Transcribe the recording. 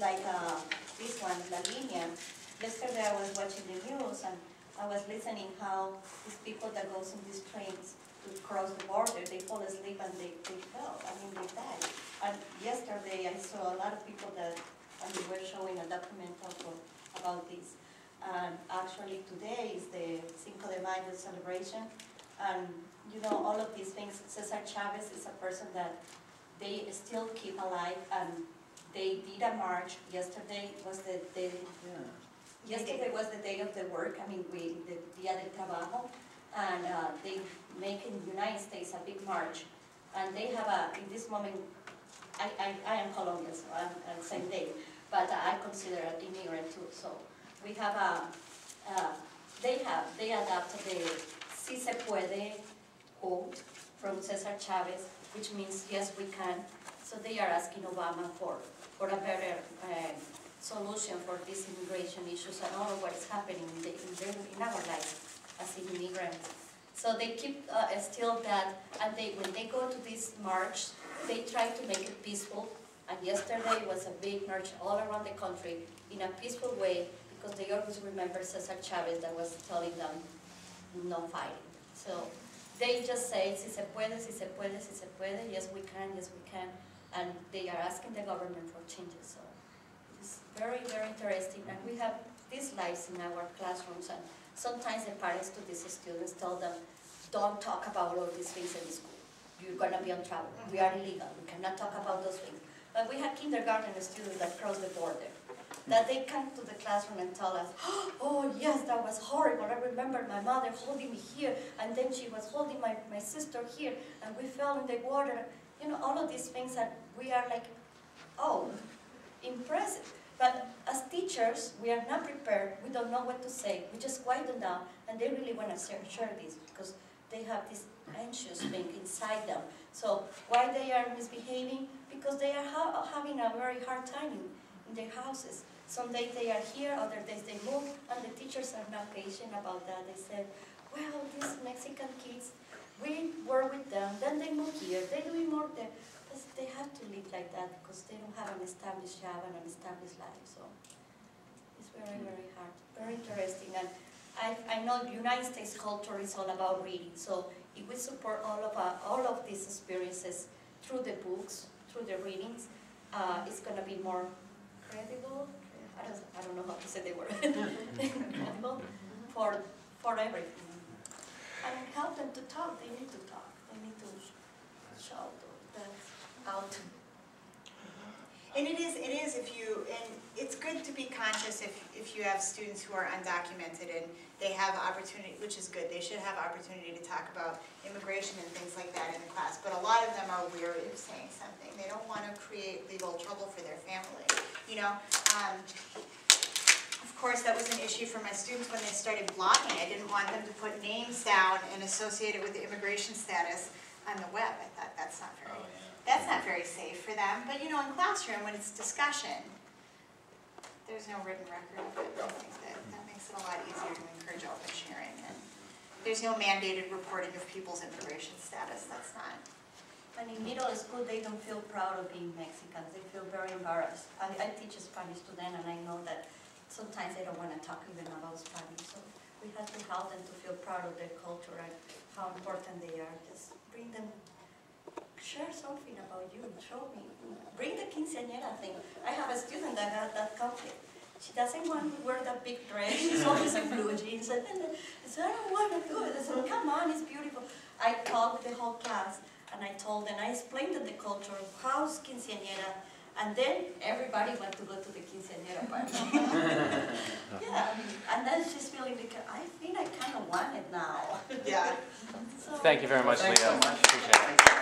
like this one, La Línea. Yesterday I was watching the news and I was listening how these people that goes in these trains to cross the border, they fall asleep and they fell. I mean, they died. And yesterday I saw a lot of people that, and they were showing a documentary about this. And actually today is the Cinco de Mayo celebration. And you know, all of these things, Cesar Chavez is a person that they still keep alive, and they did a march. Yesterday was the day. Yesterday was the day of the work. I mean, the Día del Trabajo, and they make in the United States a big march, and they have in this moment. I am Colombian, so I'm the same day, but I consider an immigrant too. So we have they adopted the "Si se puede" quote from Cesar Chavez, which means yes we can. So they are asking Obama for a better solution for these immigration issues and all of what is happening in our lives as immigrants. So they keep still that, and when they go to this march, they try to make it peaceful. And yesterday was a big march all around the country in a peaceful way, because they always remember Cesar Chavez that was telling them no fighting. So they just say, si se puede, si se puede, si se puede, yes we can, and they are asking the government for changes. So it's very, very interesting, and we have these lives in our classrooms, and sometimes the parents to these students tell them, don't talk about all these things in the school. You're going to be in trouble. We are illegal. We cannot talk about those things. But we have kindergarten students that cross the border, that they come to the classroom and tell us, oh yes, that was horrible. I remember my mother holding me here, and then she was holding my sister here, and we fell in the water. You know, all of these things that we are like, oh, impressive. But as teachers, we are not prepared. We don't know what to say. We just quiet them down, and they really want to share this because they have this anxious thing inside them. So why they are misbehaving? Because they are having a very hard time in their houses. Some days they are here, other days they move, and the teachers are not patient about that. They said, well, these Mexican kids, we work with them, then they move here, they do more there. But they have to live like that because they don't have an established job and an established life. So it's very, very hard, very interesting. And I know the United States culture is all about reading. So if we support all of these experiences through the books, through the readings, it's going to be more credible. I don't know how to say the word. Credible for everything. And help them to talk. They need to talk. They need to shout that out. And it is and it's good to be conscious if you have students who are undocumented and they have opportunity, which is good. They should have opportunity to talk about immigration and things like that in the class. But a lot of them are weary of saying something. They don't want to create legal trouble for their family. You know, of course, that was an issue for my students when they started blogging. I didn't want them to put names down and associate it with the immigration status on the web. I thought that's not very. That's not very safe for them, but you know, in classroom, when it's discussion, there's no written record of it. I think that makes it a lot easier to encourage open sharing. And there's no mandated reporting of people's immigration status. That's not. And in middle school, they don't feel proud of being Mexicans. They feel very embarrassed. I teach Spanish to them, and I know that sometimes they don't want to talk even about Spanish. So we have to help them to feel proud of their culture and how important they are. Just bring them. Share something about you, show me. Bring the quinceañera thing. I have a student that has that conflict. She doesn't want to wear that big dress. She's always in blue jeans. And I said, I don't want to do it. I said, come on, it's beautiful. I talked with the whole class, and I told them, I explained the culture of house quinceañera, and then everybody went to go to the quinceañera party. Yeah, and then she's feeling, I think I kind of want it now. Yeah. Thank you very much, Leo. Appreciate it.